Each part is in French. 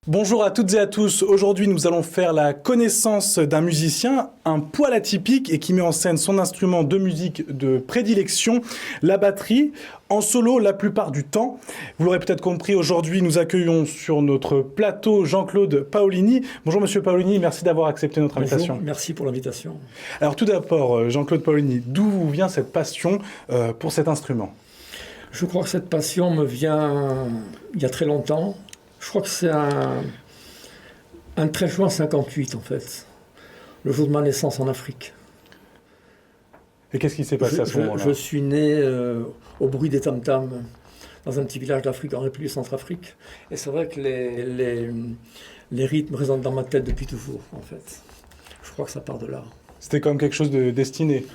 Bonjour à toutes et à tous. Aujourd'hui, nous allons faire la connaissance d'un musicien, un poil atypique et qui met en scène son instrument de musique de prédilection, la batterie, en solo la plupart du temps. Vous l'aurez peut-être compris, aujourd'hui, nous accueillons sur notre plateau Jean-Claude Paolini. Bonjour Monsieur Paolini, merci d'avoir accepté notre invitation. Bonjour, merci pour l'invitation. Alors tout d'abord, Jean-Claude Paolini, d'où vous vient cette passion pour cet instrument ? Je crois que cette passion me vient il y a très longtemps. Je crois que c'est un 13 juin 58, en fait, le jour de ma naissance en Afrique. Et qu'est-ce qui s'est passé à ce moment-là ? Je suis né au bruit des tam-tams, dans un petit village d'Afrique, en République centrafrique. Et c'est vrai que les rythmes résonnent dans ma tête depuis toujours, en fait. Je crois que ça part de là. C'était comme quelque chose de destiné.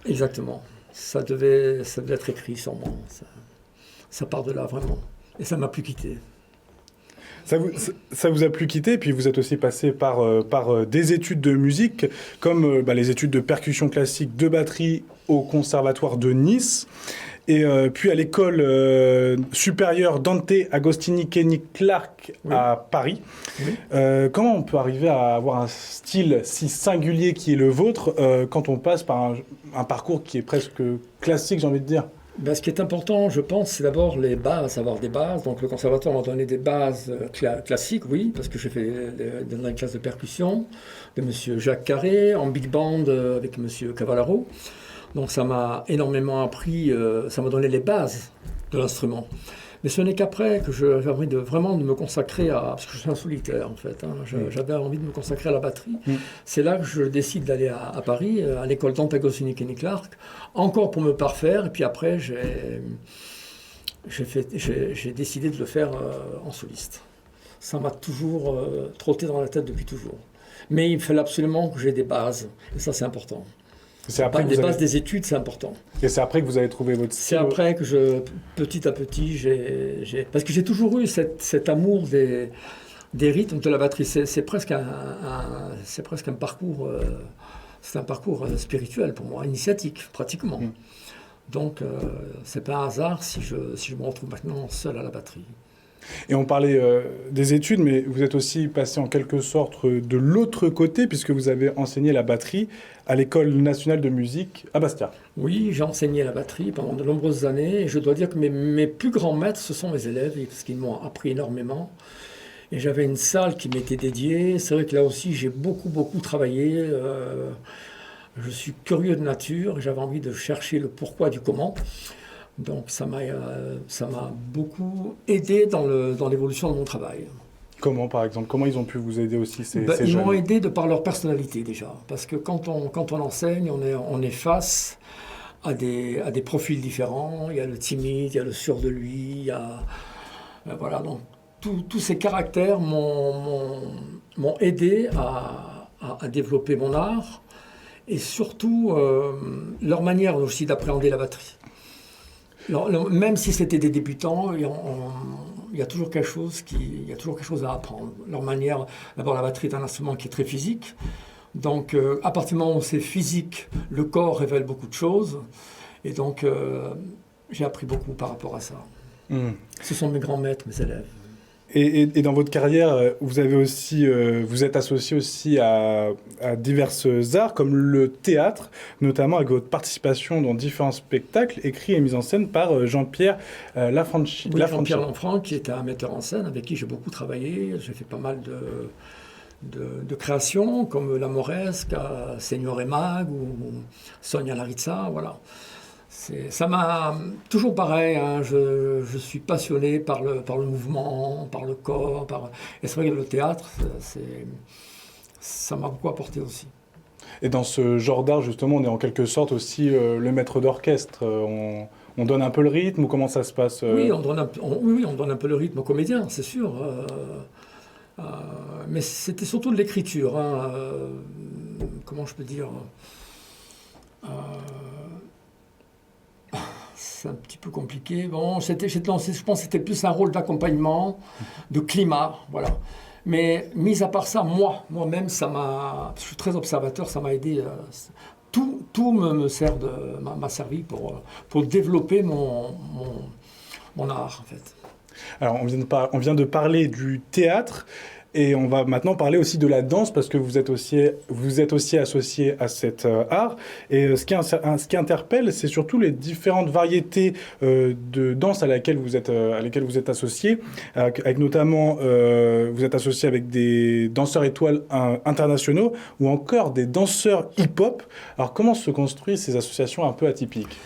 Exactement. Ça devait être écrit sur moi. Ça part de là, vraiment. Et ça m'a plus quitté. Ça vous a plus quitté, puis vous êtes aussi passé par des études de musique, comme les études de percussion classique, de batterie au conservatoire de Nice, et puis à l'école supérieure Dante Agostini Kenny Clark à Paris. Oui. Comment on peut arriver à avoir un style si singulier qui est le vôtre quand on passe par un parcours qui est presque classique, j'ai envie de dire ? Ce qui est important, je pense, c'est d'abord les bases, avoir des bases. Donc le conservatoire m'a donné des bases classiques, oui, parce que j'ai fait dans une classe de percussion de M. Jacques Carré, en big band avec M. Cavallaro. Donc ça m'a énormément appris, ça m'a donné les bases de l'instrument. Mais ce n'est qu'après que j'avais envie de me consacrer parce que je suis un solitaire en fait, j'avais envie de me consacrer à la batterie. C'est là que je décide d'aller à Paris, à l'école Dante Agostini Kenny Clark, encore pour me parfaire, et puis après j'ai décidé de le faire en soliste. Ça m'a toujours trotté dans la tête depuis toujours. Mais il fallait absolument que j'ai des bases, et ça c'est important. Les bases des études, c'est important. Et c'est après que vous avez trouvé votre style ? C'est après que petit à petit, parce que j'ai toujours eu cet amour des rythmes de la batterie. C'est presque un parcours, c'est un parcours spirituel pour moi, initiatique, pratiquement. Donc, c'est pas un hasard si je me retrouve maintenant seul à la batterie. Et on parlait des études, mais vous êtes aussi passé en quelque sorte de l'autre côté, puisque vous avez enseigné la batterie à l'École nationale de musique à Bastia. Oui, j'ai enseigné la batterie pendant de nombreuses années, et je dois dire que mes plus grands maîtres, ce sont mes élèves, parce qu'ils m'ont appris énormément. Et j'avais une salle qui m'était dédiée. C'est vrai que là aussi, j'ai beaucoup travaillé. Je suis curieux de nature, et j'avais envie de chercher le pourquoi du comment. Donc ça m'a beaucoup aidé dans l'évolution de mon travail. Comment, par exemple ? Comment ils ont pu vous aider aussi, ces jeunes ? Ils m'ont aidé de par leur personnalité, déjà. Parce que quand on enseigne, on est face à des profils différents. Il y a le timide, il y a le sûr de lui, il y a... voilà, donc tous ces caractères m'ont aidé à développer mon art. Et surtout, leur manière aussi d'appréhender la batterie. Alors, même si c'était des débutants, il y a toujours quelque chose à apprendre. Leur manière, d'abord la batterie est un instrument qui est très physique. Donc à partir du moment où c'est physique, le corps révèle beaucoup de choses. Et donc j'ai appris beaucoup par rapport à ça. Ce sont mes grands maîtres, mes élèves. Et dans votre carrière, vous êtes associé aussi à divers arts, comme le théâtre, notamment avec votre participation dans différents spectacles écrits et mis en scène par Jean-Pierre Lanfranchi. Oui, Jean-Pierre Lanfranchi, qui est un metteur en scène avec qui j'ai beaucoup travaillé. J'ai fait pas mal de créations, comme La Mauresque, Seigneur et Mag, ou Sonia Laritza, voilà. Ça m'a toujours pareil, je suis passionné par le mouvement, par le corps, et c'est vrai que le théâtre, ça m'a beaucoup apporté aussi. Et dans ce genre d'art, justement, on est en quelque sorte aussi le maître d'orchestre. On donne un peu le rythme, ou comment ça se passe Oui, on donne un peu le rythme aux comédiens, c'est sûr. Mais c'était surtout de l'écriture. Comment je peux dire c'est un petit peu compliqué. Bon, je pense que c'était plus un rôle d'accompagnement, de climat, voilà. Mais mis à part ça, moi-même, je suis très observateur, ça m'a aidé tout m'a servi pour développer mon art, en fait. Alors, on vient de parler du théâtre et on va maintenant parler aussi de la danse parce que vous êtes aussi associé à cet art. Et ce qui interpelle, c'est surtout les différentes variétés de danse à laquelle vous êtes associé, avec notamment, vous êtes associé avec des danseurs étoiles internationaux ou encore des danseurs hip-hop. Alors, comment se construisent ces associations un peu atypiques?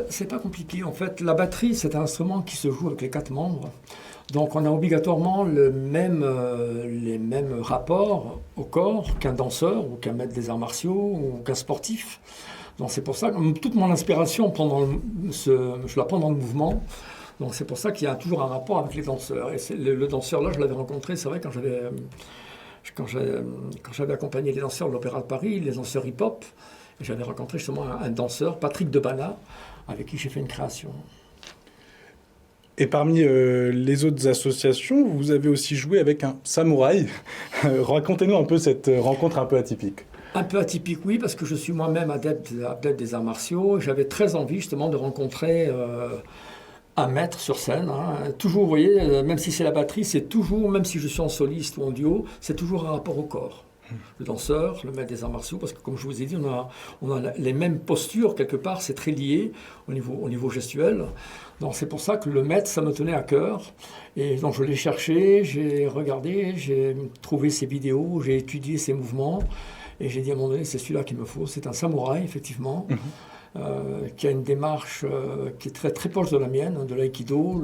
C'est pas compliqué. En fait, la batterie, c'est un instrument qui se joue avec les 4 membres. Donc on a obligatoirement les mêmes rapports au corps qu'un danseur ou qu'un maître des arts martiaux ou qu'un sportif. Donc c'est pour ça que toute mon inspiration, je la prends dans le mouvement. Donc c'est pour ça qu'il y a toujours un rapport avec les danseurs. Et le danseur là, je l'avais rencontré, c'est vrai, quand j'avais accompagné les danseurs de l'Opéra de Paris, les danseurs hip-hop. Et j'avais rencontré justement un danseur, Patrick Debana, avec qui j'ai fait une création. Et parmi les autres associations, vous avez aussi joué avec un samouraï. Racontez-nous un peu cette rencontre un peu atypique. Un peu atypique, oui, parce que je suis moi-même adepte des arts martiaux. J'avais très envie justement de rencontrer un maître sur scène. Toujours, vous voyez, même si c'est la batterie, c'est toujours, même si je suis en soliste ou en duo, c'est toujours un rapport au corps. Le danseur, le maître des arts martiaux, parce que comme je vous ai dit, on a les mêmes postures, quelque part, c'est très lié au niveau gestuel. Donc c'est pour ça que le maître, ça me tenait à cœur. Et donc je l'ai cherché, j'ai regardé, j'ai trouvé ses vidéos, j'ai étudié ses mouvements. Et j'ai dit à un moment donné, c'est celui-là qu'il me faut. C'est un samouraï, effectivement, qui a une démarche qui est très, très proche de la mienne, de l'aïkido,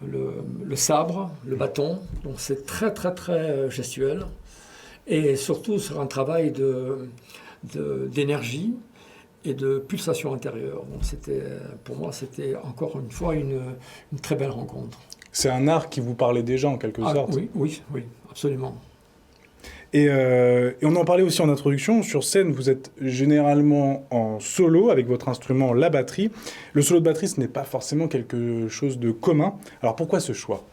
le sabre, le bâton. Donc c'est très, très, très gestuel. Et surtout sur un travail d'énergie et de pulsation intérieure. Donc pour moi, c'était encore une fois une très belle rencontre. C'est un art qui vous parlait déjà en quelque sorte. Oui, absolument. Et on en parlait aussi en introduction, sur scène, vous êtes généralement en solo avec votre instrument, la batterie. Le solo de batterie, ce n'est pas forcément quelque chose de commun. Alors pourquoi ce choix ?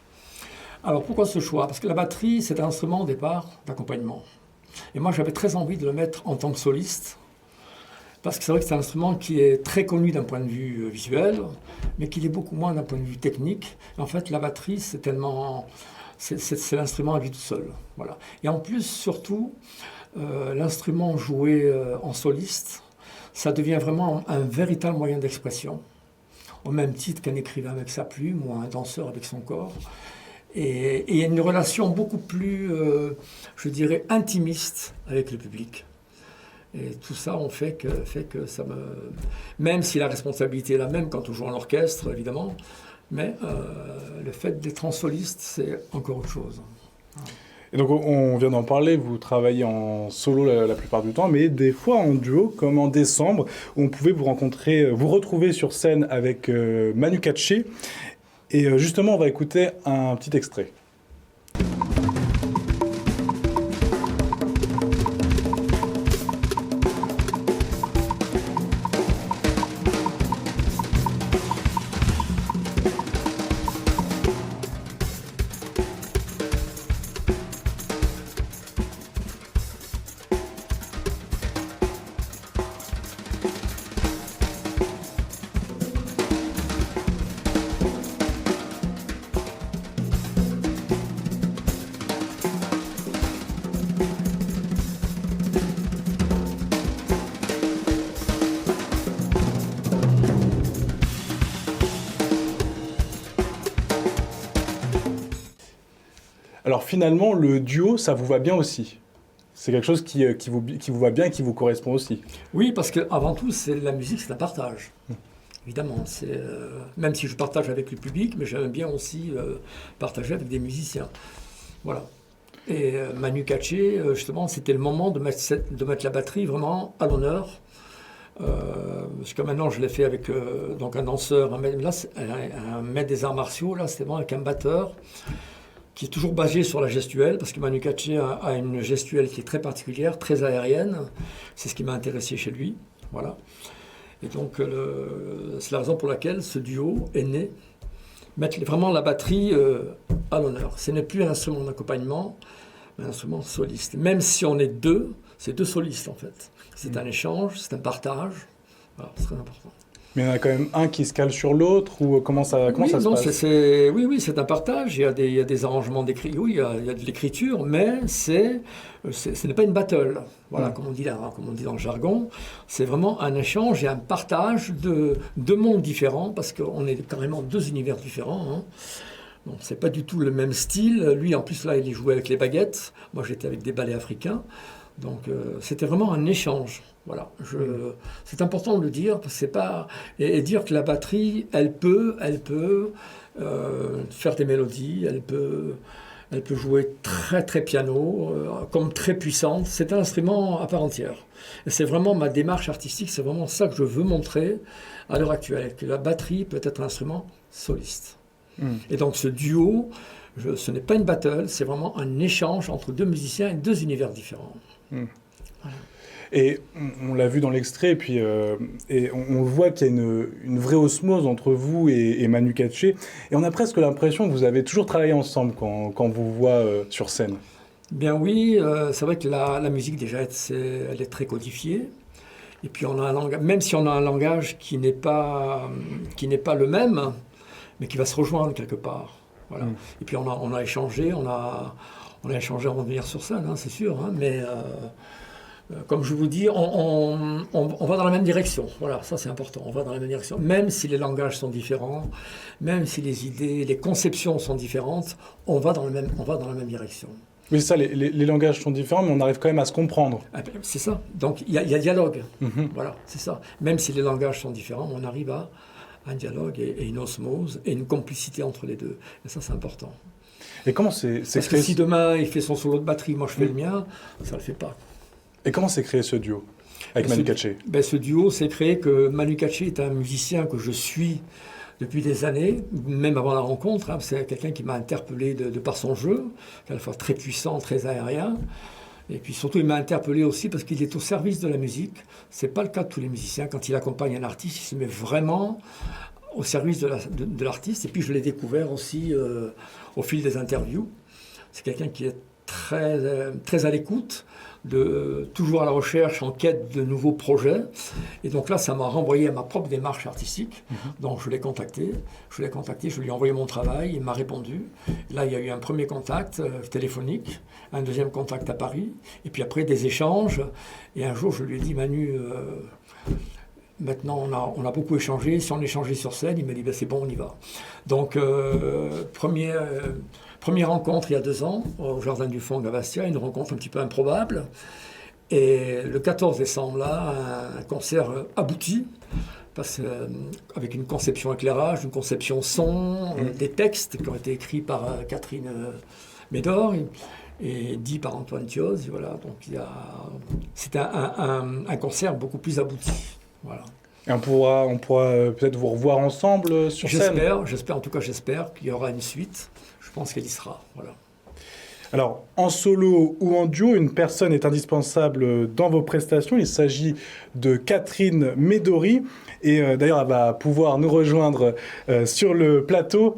Alors pourquoi ce choix ? Parce que la batterie, c'est un instrument au départ d'accompagnement. Et moi, j'avais très envie de le mettre en tant que soliste, parce que c'est vrai que c'est un instrument qui est très connu d'un point de vue visuel, mais qui l'est beaucoup moins d'un point de vue technique. Et en fait, la batterie, c'est l'instrument à lui tout seul. Voilà. Et en plus, surtout, l'instrument joué en soliste, ça devient vraiment un véritable moyen d'expression, au même titre qu'un écrivain avec sa plume ou un danseur avec son corps. Et il y a une relation beaucoup plus, je dirais, intimiste avec le public. Et tout ça, fait que ça me... Même si la responsabilité est la même quand on joue en orchestre, évidemment, mais le fait d'être en soliste, c'est encore autre chose. Et donc, on vient d'en parler, vous travaillez en solo la plupart du temps, mais des fois en duo, comme en décembre, où on pouvait vous retrouver sur scène avec Manu Katché. Et justement, on va écouter un petit extrait. Alors finalement, le duo, ça vous va bien aussi? C'est quelque chose qui vous va bien et qui vous correspond aussi? Oui, parce qu'avant tout, la musique, c'est un partage. Évidemment, même si je partage avec le public, mais j'aime bien aussi partager avec des musiciens. Voilà. Et Manu Katché, justement, c'était le moment de mettre la batterie vraiment à l'honneur. Parce que maintenant, je l'ai fait avec donc un danseur, un maître des arts martiaux, là, c'était vraiment avec un batteur qui est toujours basé sur la gestuelle, parce que Manu Katché a une gestuelle qui est très particulière, très aérienne. C'est ce qui m'a intéressé chez lui. Voilà. Et donc, c'est la raison pour laquelle ce duo est né. Mettre vraiment la batterie à l'honneur. Ce n'est plus un instrument d'accompagnement, un instrument soliste. Même si on est deux, c'est deux solistes en fait. C'est un échange, c'est un partage. Voilà, c'est très important. Mais il y en a quand même un qui se cale sur l'autre, ou comment ça se passe? Oui, c'est un partage. Il y a des arrangements d'écriture, oui, il y a de l'écriture, mais ce n'est pas une battle. Voilà, comme on dit dans le jargon. C'est vraiment un échange et un partage de deux mondes différents, parce qu'on est carrément deux univers différents. Hein. Donc, c'est pas du tout le même style. Lui, en plus, là, il jouait avec les baguettes. Moi, j'étais avec des ballets africains. Donc, c'était vraiment un échange. Voilà, c'est important de le dire, parce que c'est pas et dire que la batterie, elle peut faire des mélodies, elle peut jouer très très piano, comme très puissante. C'est un instrument à part entière. Et c'est vraiment ma démarche artistique, c'est vraiment ça que je veux montrer à l'heure actuelle, que la batterie peut être un instrument soliste. Et donc ce duo, ce n'est pas une battle, c'est vraiment un échange entre deux musiciens et deux univers différents. Voilà. Et on l'a vu dans l'extrait, et on le voit qu'il y a une vraie osmose entre vous et Manu Katché. Et on a presque l'impression que vous avez toujours travaillé ensemble quand on vous voit sur scène. Bien oui, c'est vrai que la musique déjà, elle est très codifiée. Et puis on a même si on a un langage qui n'est pas le même, mais qui va se rejoindre quelque part. Voilà. Et puis on a échangé, on a échangé avant de venir sur scène, hein, c'est sûr, hein, mais... comme je vous dis, on va dans la même direction. Voilà, ça c'est important. On va dans la même direction. Même si les langages sont différents, même si les idées, les conceptions sont différentes, on va dans la même direction. Oui, c'est ça, les langages sont différents, mais on arrive quand même à se comprendre. Ah ben, c'est ça. Donc il y a dialogue. Voilà, c'est ça. Même si les langages sont différents, on arrive à un dialogue et une osmose et une complicité entre les deux. Et ça, c'est important. Et comment c'est Parce que si demain il fait son solo de batterie, moi je fais le mien, ça ne le fait pas. Et comment s'est créé ce duo avec Manu Katché? Ce duo s'est créé que Manu Katché est un musicien que je suis depuis des années, même avant la rencontre. Hein, c'est quelqu'un qui m'a interpellé de par son jeu, à la fois très puissant, très aérien. Et puis surtout, il m'a interpellé aussi parce qu'il est au service de la musique. Ce n'est pas le cas de tous les musiciens. Quand il accompagne un artiste, il se met vraiment au service de l'artiste. Et puis je l'ai découvert aussi au fil des interviews. C'est quelqu'un qui est très à l'écoute, toujours à la recherche, en quête de nouveaux projets. Et donc là, ça m'a renvoyé à ma propre démarche artistique. Donc je l'ai contacté, je lui ai envoyé mon travail, il m'a répondu. Là, il y a eu un premier contact téléphonique, un deuxième contact à Paris, et puis après des échanges. Et un jour, je lui ai dit, Manu, maintenant on a beaucoup échangé, si on échangeait sur scène, il m'a dit, ben, c'est bon, on y va. Donc, première rencontre il y a 2 ans, au Jardin du Fond à Bastia, une rencontre un petit peu improbable. Et le 14 décembre, là, un concert abouti, avec une conception éclairage, une conception son, des textes qui ont été écrits par Catherine Médor et dit par Antoine Thioz. Voilà, donc c'était un concert beaucoup plus abouti. Voilà. Et on pourra peut-être vous revoir ensemble sur scène. J'espère qu'il y aura une suite. Je pense qu'elle y sera. Voilà. Alors, en solo ou en duo, une personne est indispensable dans vos prestations. Il s'agit de Catherine Médori. Et d'ailleurs, elle va pouvoir nous rejoindre sur le plateau.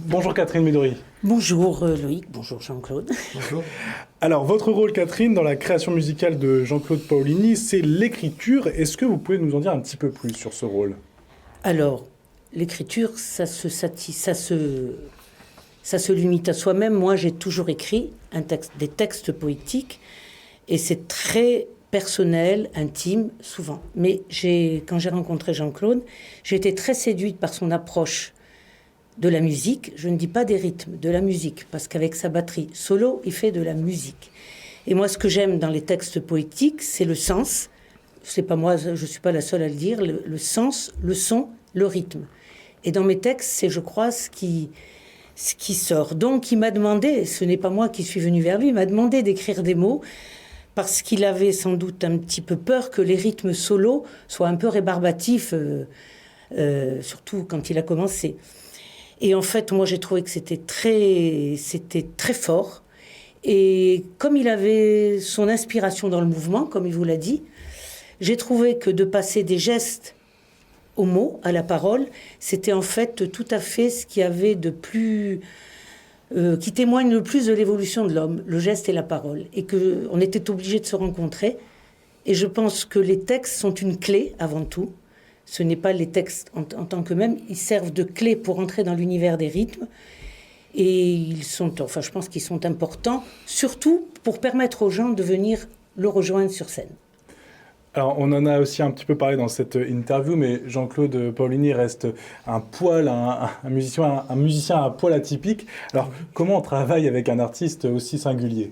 Bonjour Catherine Médori. Bonjour Loïc, bonjour Jean-Claude. Bonjour. Alors, votre rôle, Catherine, dans la création musicale de Jean-Claude Paolini, c'est l'écriture. Est-ce que vous pouvez nous en dire un petit peu plus sur ce rôle? Alors, l'écriture, ça se limite à soi-même. Moi, j'ai toujours écrit des textes poétiques, et c'est très personnel, intime, souvent. Mais quand j'ai rencontré Jean-Claude, j'ai été très séduite par son approche de la musique. Je ne dis pas des rythmes, de la musique, parce qu'avec sa batterie solo, il fait de la musique. Et moi, ce que j'aime dans les textes poétiques, c'est le sens. C'est pas moi, je suis pas la seule à le dire. Le sens, le son, le rythme. Et dans mes textes, c'est, je crois, ce qui sort. Donc, il m'a demandé, ce n'est pas moi qui suis venue vers lui, il m'a demandé d'écrire des mots, parce qu'il avait sans doute un petit peu peur que les rythmes solos soient un peu rébarbatifs, surtout quand il a commencé. Et en fait, moi, j'ai trouvé que c'était très fort. Et comme il avait son inspiration dans le mouvement, comme il vous l'a dit, j'ai trouvé que de passer des gestes aux mots, à la parole, c'était en fait tout à fait ce qu'il y avait de plus qui témoignent le plus de l'évolution de l'homme, le geste et la parole, et qu'on était obligés de se rencontrer. Et je pense que les textes sont une clé avant tout. Ce n'est pas les textes en tant qu'eux-mêmes, ils servent de clé pour entrer dans l'univers des rythmes. Et je pense qu'ils sont importants, surtout pour permettre aux gens de venir le rejoindre sur scène. Alors, on en a aussi un petit peu parlé dans cette interview, mais Jean-Claude Paolini reste un musicien à poil atypique. Alors, comment on travaille avec un artiste aussi singulier ?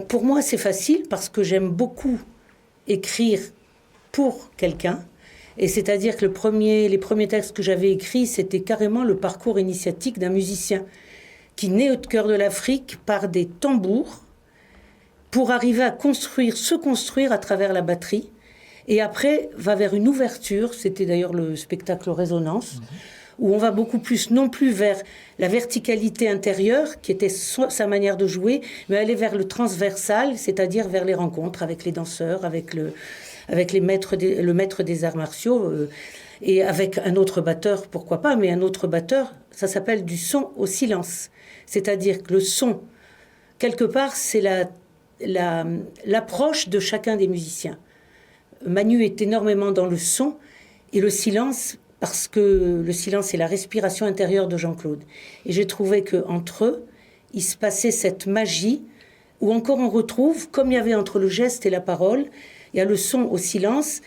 Pour moi, c'est facile parce que j'aime beaucoup écrire pour quelqu'un. Et c'est-à-dire que les premiers textes que j'avais écrits, c'était carrément le parcours initiatique d'un musicien qui naît au cœur de l'Afrique par des tambours pour arriver à se construire à travers la batterie. Et après, va vers une ouverture, c'était d'ailleurs le spectacle Résonance, où on va beaucoup plus, non plus vers la verticalité intérieure, qui était sa manière de jouer, mais aller vers le transversal, c'est-à-dire vers les rencontres avec les danseurs, avec le maître des arts martiaux, et avec un autre batteur, pourquoi pas, mais un autre batteur, ça s'appelle du son au silence. C'est-à-dire que le son, quelque part, c'est l'approche de chacun des musiciens. Manu est énormément dans le son et le silence, parce que le silence est la respiration intérieure de Jean-Claude. Et j'ai trouvé qu'entre eux, il se passait cette magie, où encore on retrouve, comme il y avait entre le geste et la parole, il y a le son au silence,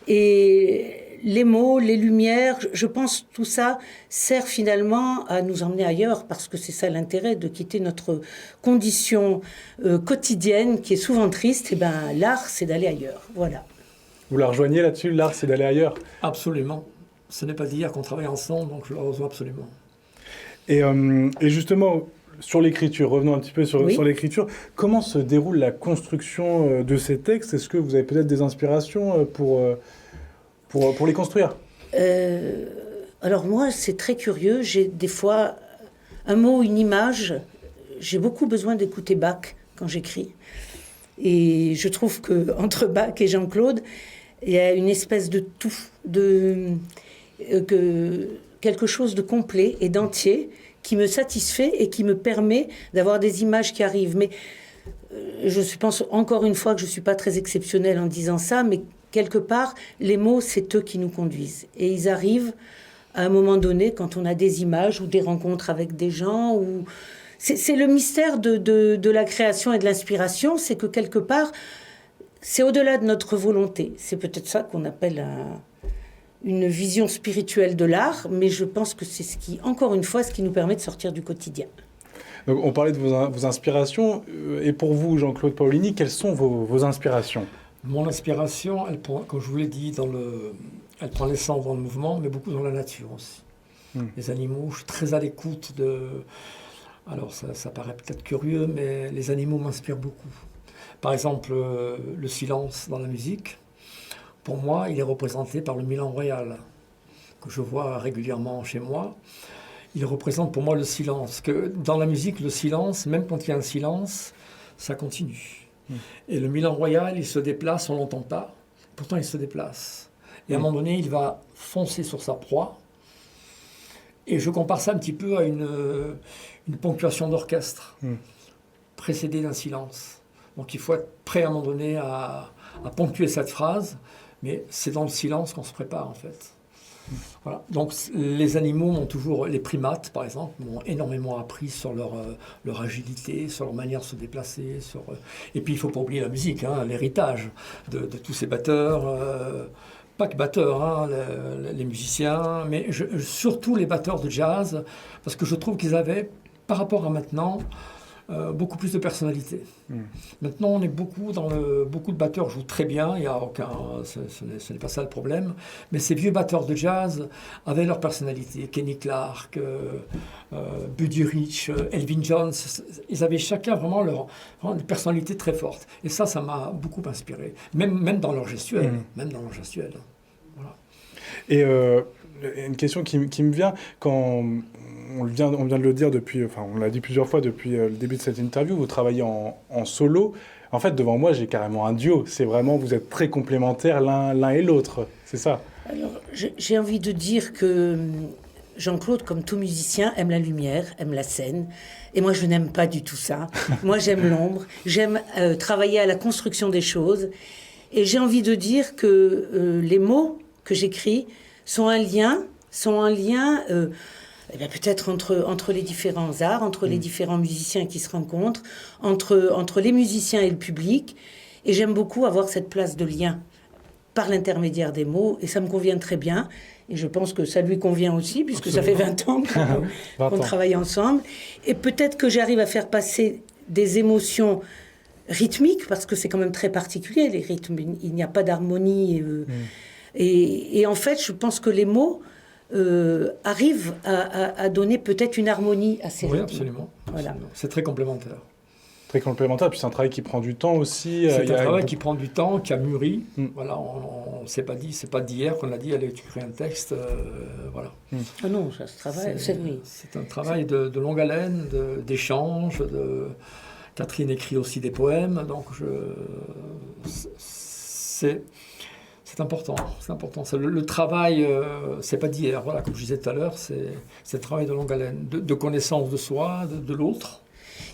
et les mots, les lumières, je pense tout ça sert finalement à nous emmener ailleurs, parce que c'est ça l'intérêt de quitter notre condition quotidienne, qui est souvent triste. Et l'art, c'est d'aller ailleurs, voilà. Vous la rejoignez là-dessus, l'art, c'est d'aller ailleurs ? Absolument. Ce n'est pas d'hier qu'on travaille ensemble, donc je le rejoins absolument. Et justement, sur l'écriture, revenons un petit peu sur l'écriture, comment se déroule la construction de ces textes ? Est-ce que vous avez peut-être des inspirations pour les construire ? Alors moi, c'est très curieux. J'ai des fois un mot, une image. J'ai beaucoup besoin d'écouter Bach quand j'écris. Et je trouve qu'entre Bach et Jean-Claude, il y a une espèce de tout, quelque chose de complet et d'entier qui me satisfait et qui me permet d'avoir des images qui arrivent. Mais je pense encore une fois que je ne suis pas très exceptionnelle en disant ça, mais quelque part, les mots, c'est eux qui nous conduisent. Et ils arrivent à un moment donné, quand on a des images ou des rencontres avec des gens. C'est le mystère de la création et de l'inspiration, c'est que quelque part, c'est au-delà de notre volonté. C'est peut-être ça qu'on appelle une vision spirituelle de l'art, mais je pense que c'est encore une fois, ce qui nous permet de sortir du quotidien. Donc, on parlait de vos inspirations, et pour vous, Jean-Claude Paolini, quelles sont vos inspirations ? Mon inspiration, comme je vous l'ai dit, elle prend l'essence dans le mouvement, mais beaucoup dans la nature aussi. Les animaux, je suis très à l'écoute de... Alors ça paraît peut-être curieux, mais les animaux m'inspirent beaucoup. Par exemple, le silence dans la musique, pour moi, il est représenté par le Milan Royal, que je vois régulièrement chez moi. Il représente pour moi le silence, que dans la musique, le silence, même quand il y a un silence, ça continue. Et le Milan Royal, il se déplace, on ne l'entend pas, pourtant il se déplace. Et à un moment donné, il va foncer sur sa proie. Et je compare ça un petit peu à une ponctuation d'orchestre, précédée d'un silence. Donc il faut être prêt à un moment donné à ponctuer cette phrase, mais c'est dans le silence qu'on se prépare en fait. Voilà. Donc les animaux les primates par exemple, m'ont énormément appris sur leur agilité, sur leur manière de se déplacer. Et puis il ne faut pas oublier la musique, l'héritage de tous ces batteurs. Pas que batteurs, les musiciens, mais surtout les batteurs de jazz, parce que je trouve qu'ils avaient, par rapport à maintenant, beaucoup plus de personnalité. Maintenant, on est beaucoup de batteurs jouent très bien, il y a ce n'est pas ça le problème, mais ces vieux batteurs de jazz avaient leur personnalité. Kenny Clarke, Buddy Rich, Elvin Jones, ils avaient chacun vraiment une personnalité très forte. Et ça m'a beaucoup inspiré, même dans leur gestuelle. Voilà. Et une question qui me vient, quand on vient de le dire on l'a dit plusieurs fois depuis le début de cette interview, vous travaillez en solo. En fait, devant moi, j'ai carrément un duo. C'est vraiment, vous êtes très complémentaires l'un et l'autre, c'est ça ? Alors, j'ai envie de dire que Jean-Claude, comme tout musicien, aime la lumière, aime la scène. Et moi, je n'aime pas du tout ça. Moi, j'aime l'ombre. J'aime travailler à la construction des choses. Et j'ai envie de dire que les mots que j'écris sont un lien peut-être entre les différents arts, entre les différents musiciens qui se rencontrent, entre les musiciens et le public. Et j'aime beaucoup avoir cette place de lien par l'intermédiaire des mots. Et ça me convient très bien. Et je pense que ça lui convient aussi, puisque Absolument. Ça fait 20 ans qu'on travaille ensemble. Et peut-être que j'arrive à faire passer des émotions rythmiques, parce que c'est quand même très particulier, les rythmes. Il n'y a pas d'harmonie. Et en fait, je pense que les mots arrivent à donner peut-être une harmonie à ces rythmes. Oui, absolument. Voilà. C'est très complémentaire. Très complémentaire, puis c'est un travail qui prend du temps aussi. C'est un travail qui prend du temps, qui a mûri. Voilà, on s'est pas dit, c'est pas d'hier qu'on a dit, allez, tu crées un texte, voilà. Ah non, ça se travaille, oui. C'est un travail de longue haleine, d'échange. Catherine écrit aussi des poèmes, donc c'est important. C'est important. Le travail, c'est pas d'hier. Voilà, comme je disais tout à l'heure, c'est le travail de longue haleine, de connaissance de soi, de l'autre.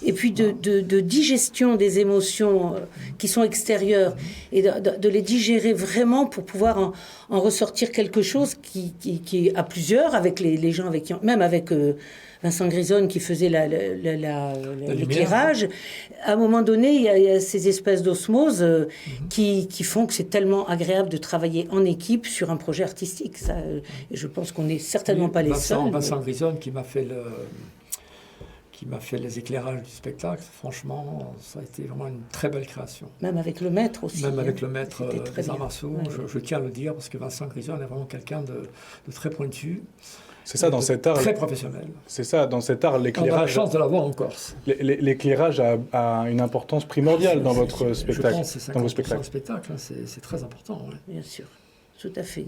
Et puis de digestion des émotions qui sont extérieures et de les digérer vraiment pour pouvoir en ressortir quelque chose qui est à plusieurs avec les gens avec qui même avec Vincent Grisonne qui faisait l'éclairage. À un moment donné, il y a ces espèces d'osmose qui font que c'est tellement agréable de travailler en équipe sur un projet artistique. Ça, et je pense qu'on n'est certainement pas les seuls. Vincent Grisonne qui m'a fait les éclairages du spectacle. Franchement, ça a été vraiment une très belle création. Même avec le maître aussi. Même avec le maître des arts martiaux, ouais. je tiens à le dire, parce que Vincent Grisonne est vraiment quelqu'un de très pointu. C'est ça, dans cet art. Très professionnel. C'est ça, dans cet art, l'éclairage. On a la chance de l'avoir en Corse. L'éclairage a une importance primordiale dans votre spectacle. Je pense que c'est 50% du spectacle, c'est très important. Ouais. Bien sûr, tout à fait.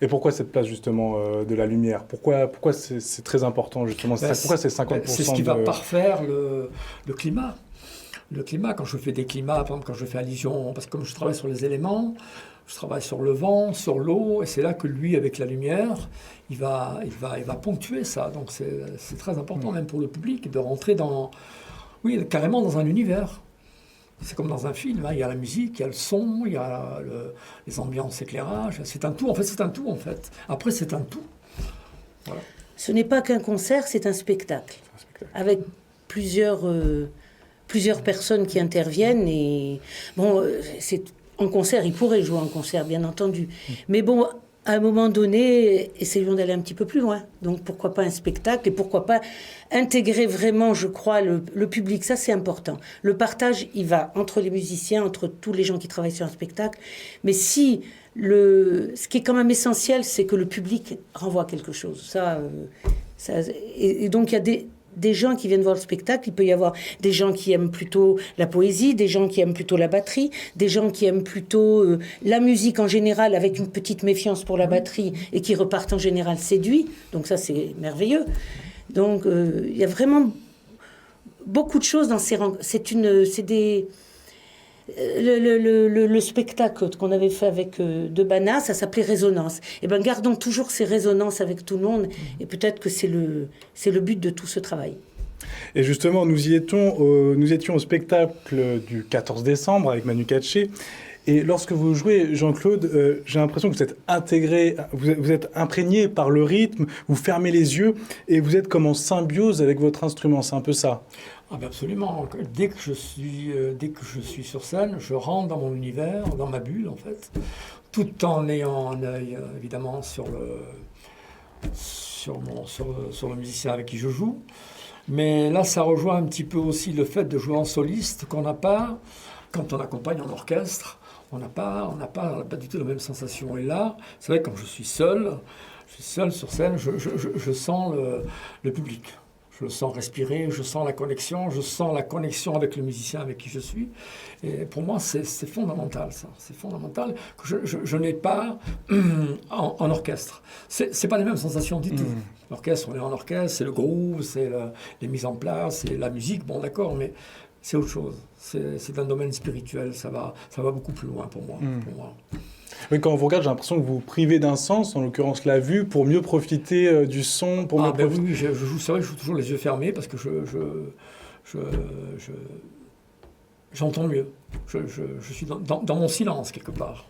Et pourquoi cette place justement de la lumière ? Pourquoi c'est très important justement ? Pourquoi c'est 50% C'est ce qui va parfaire le climat. Le climat, quand je fais des climats, par exemple quand je fais allusion, parce que comme je travaille sur les éléments, je travaille sur le vent, sur l'eau, et c'est là que lui, avec la lumière, il va ponctuer ça. Donc c'est très important même pour le public de rentrer carrément dans un univers. C'est comme dans un film, hein. Il y a la musique, il y a le son, il y a les ambiances, éclairage. C'est un tout, en fait. Après, c'est un tout. Voilà. Ce n'est pas qu'un concert, c'est un spectacle. Avec plusieurs personnes qui interviennent. Et bon, en concert, il pourrait jouer en concert, bien entendu. Mais bon, à un moment donné, essayons d'aller un petit peu plus loin. Donc pourquoi pas un spectacle et pourquoi pas intégrer vraiment, je crois, le public. Ça, c'est important. Le partage, il va entre les musiciens, entre tous les gens qui travaillent sur un spectacle. Mais ce qui est quand même essentiel, c'est que le public renvoie quelque chose. Et donc, il y a des gens qui viennent voir le spectacle, il peut y avoir des gens qui aiment plutôt la poésie, des gens qui aiment plutôt la batterie, des gens qui aiment plutôt la musique en général avec une petite méfiance pour la batterie et qui repartent en général séduits. Donc ça, c'est merveilleux. Donc il y a vraiment beaucoup de choses dans ces rencontres. Le spectacle qu'on avait fait avec De Bana, ça s'appelait Résonance. Et bien, gardons toujours ces résonances avec tout le monde, et peut-être que c'est le but de tout ce travail. Et justement, nous étions au spectacle du 14 décembre avec Manu Katché. Et lorsque vous jouez, Jean-Claude, j'ai l'impression que vous êtes intégré, vous êtes imprégné par le rythme, vous fermez les yeux et vous êtes comme en symbiose avec votre instrument. C'est un peu ça. Ah ben absolument. Dès que je suis sur scène, je rentre dans mon univers, dans ma bulle en fait, tout en ayant un œil évidemment sur le musicien avec qui je joue. Mais là, ça rejoint un petit peu aussi le fait de jouer en soliste qu'on n'a pas quand on accompagne en orchestre. On n'a pas du tout la même sensation. Et là, c'est vrai que quand je suis seul sur scène, je sens le public. Je le sens respirer, je sens la connexion avec le musicien avec qui je suis. Et pour moi, c'est fondamental, ça. C'est fondamental que je n'ai pas en orchestre. C'est pas les mêmes sensations du tout. L'orchestre, on est en orchestre, c'est le groove, c'est les mises en place, c'est la musique, bon d'accord, mais c'est autre chose. C'est un domaine spirituel, ça va beaucoup plus loin pour moi. Mais quand on vous regarde, j'ai l'impression que vous vous privez d'un sens, en l'occurrence la vue, pour mieux profiter du son, pour mieux profiter... Oui, c'est vrai que je joue toujours les yeux fermés parce que j'entends mieux. Je suis dans mon silence quelque part.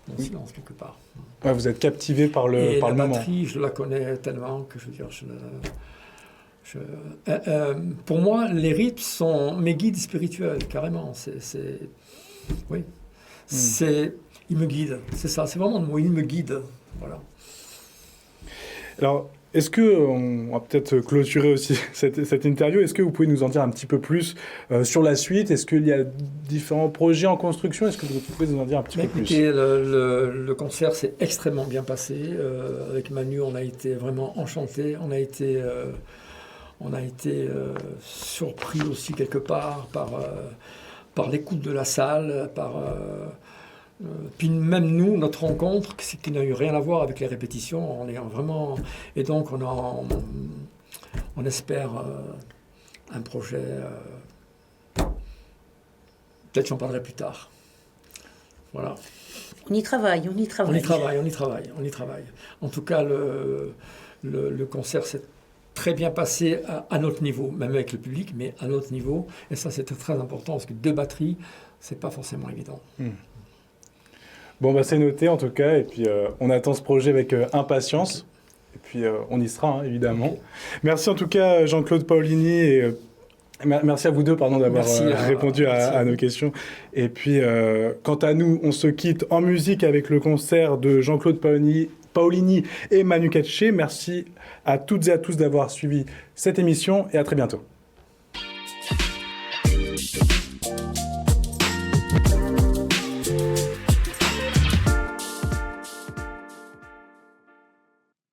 Ouais, vous êtes captivé par le moment. La batterie, je la connais tellement que je veux dire, pour moi, les rythmes sont mes guides spirituels, carrément. Ils me guident, c'est ça, c'est vraiment le mot, ils me guident. Voilà. Alors, est-ce que, on va peut-être clôturer aussi cette interview, est-ce que vous pouvez nous en dire un petit peu plus sur la suite? Est-ce qu'il y a différents projets en construction? Est-ce que vous pouvez nous en dire un petit peu plus? Le concert s'est extrêmement bien passé. Avec Manu, on a été vraiment enchantés. On a été surpris aussi quelque part par l'écoute de la salle, puis même nous, notre rencontre, qui n'a eu rien à voir avec les répétitions, on est vraiment... Et donc on espère un projet... Peut-être j'en parlerai plus tard. Voilà. On y travaille. En tout cas, le concert s'est très bien passé à notre niveau, même avec le public, mais à notre niveau. Et ça, c'était très important, parce que 2 batteries, c'est pas forcément évident. Bon, c'est noté en tout cas, et puis on attend ce projet avec impatience, et puis on y sera, évidemment. Okay. Merci en tout cas Jean-Claude Paolini, et merci à vous deux d'avoir répondu à nos questions. Et puis, quant à nous, on se quitte en musique avec le concert de Jean-Claude Paolini et Manu Katché. Merci à toutes et à tous d'avoir suivi cette émission, et à très bientôt.